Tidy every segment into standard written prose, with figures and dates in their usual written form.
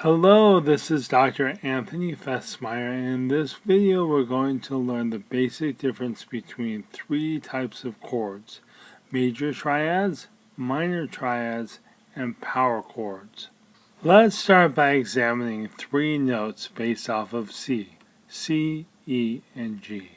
Hello, this is Dr. Anthony Festmeyer, and in this video we're going to learn the basic difference between three types of chords: major triads, minor triads, and power chords. Let's start by examining three notes based off of C: C, E, and G.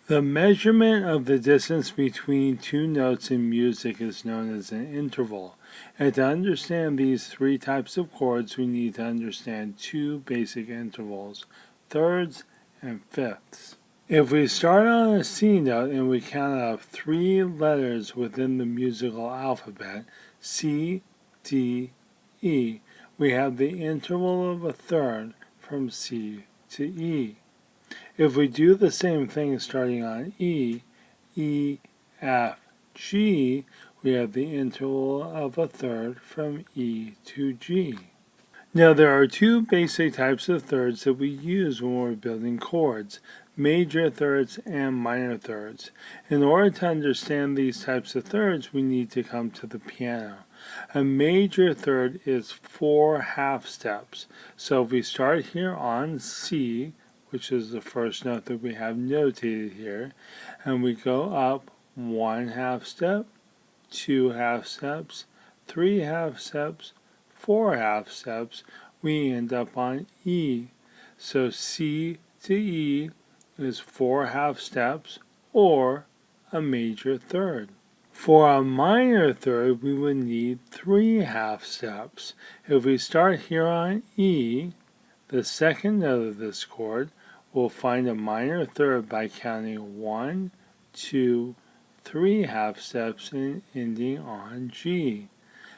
The measurement of the distance between two notes in music is known as an interval. And to understand these three types of chords, we need to understand two basic intervals: thirds and fifths. If we start on a C note and we count up three letters within the musical alphabet, C, D, E, we have the interval of a third from C to E. If we do the same thing starting on E, E, F, G, we have the interval of a third from E to G. Now there are two basic types of thirds that we use when we're building chords: major thirds and minor thirds. In order to understand these types of thirds, we need to come to the piano. A major third is 4 half steps. So if we start here on C, which is the first note that we have notated here, and we go up 1 half step, 2 half steps, 3 half steps, 4 half steps, we end up on E. So C to E is 4 half steps, or a major third. For a minor third, we would need 3 half steps. If we start here on E, the second note of this chord, we'll find a minor third by counting 1, 2, 3 half steps and ending on G.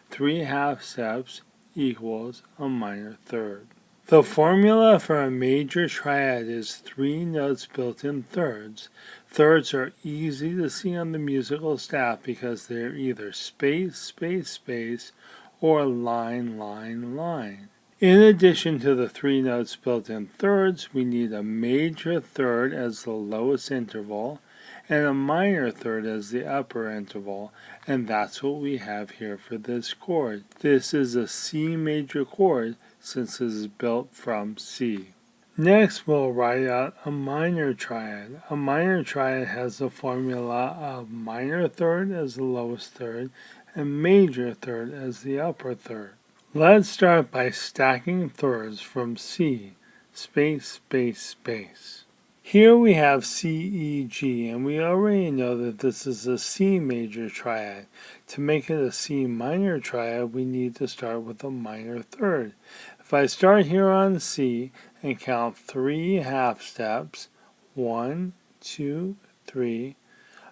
3 half steps equals a minor third. The formula for a major triad is 3 notes built in thirds. Thirds are easy to see on the musical staff because they're either space, space, space, or line, line, line. In addition to the 3 notes built in thirds, we need a major third as the lowest interval and a minor third as the upper interval, and that's what we have here for this chord. This is a C major chord since it is built from C. Next, we'll write out a minor triad. A minor triad has the formula of minor third as the lowest third and major third as the upper third. Let's start by stacking thirds from C, space, space, space. Here we have C, E, G, and we already know that this is a C major triad. To make it a C minor triad, we need to start with a minor third. If I start here on C and count 3 half steps, 1, 2, 3,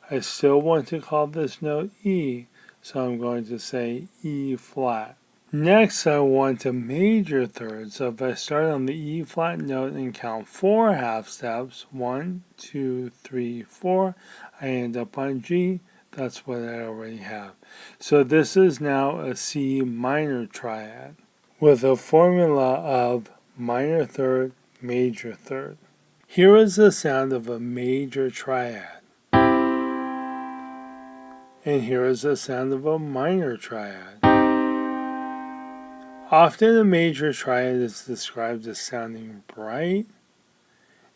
I still want to call this note E, so I'm going to say E flat. Next, I want a major third, so if I start on the E flat note and count 4 half steps, 1, 2, 3, 4, I end up on G. That's what I already have. So this is now a C minor triad with a formula of minor third, major third. Here is the sound of a major triad. And here is the sound of a minor triad. Often a major triad is described as sounding bright,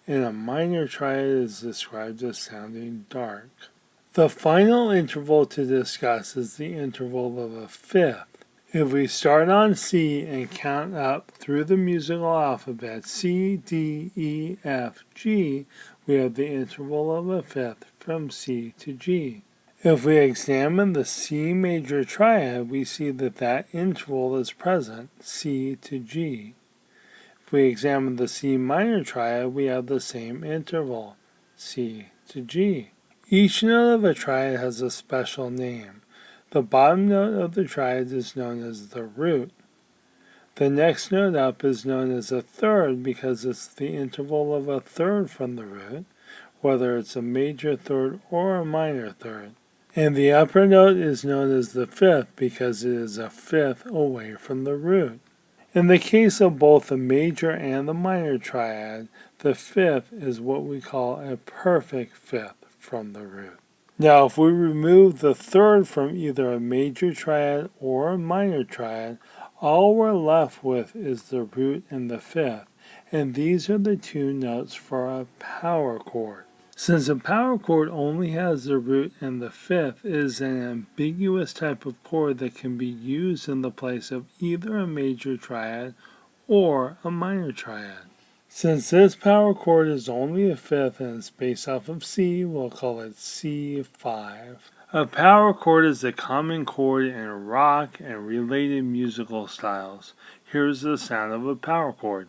and a minor triad is described as sounding dark. The final interval to discuss is the interval of a fifth. If we start on C and count up through the musical alphabet C, D, E, F, G, we have the interval of a fifth from C to G. If we examine the C major triad, we see that that interval is present, C to G. If we examine the C minor triad, we have the same interval, C to G. Each note of a triad has a special name. The bottom note of the triad is known as the root. The next note up is known as a third because it's the interval of a third from the root, whether it's a major third or a minor third. And the upper note is known as the fifth because it is a fifth away from the root. In the case of both the major and the minor triad, the fifth is what we call a perfect fifth from the root. Now, if we remove the third from either a major triad or a minor triad, All we're left with is the root and the fifth, and these are the two notes for a power chord. Since a power chord only has the root and the fifth, it is an ambiguous type of chord that can be used in the place of either a major triad or a minor triad. Since this power chord is only a fifth and is based off of C, we'll call it C5. A power chord is a common chord in rock and related musical styles. Here's the sound of a power chord.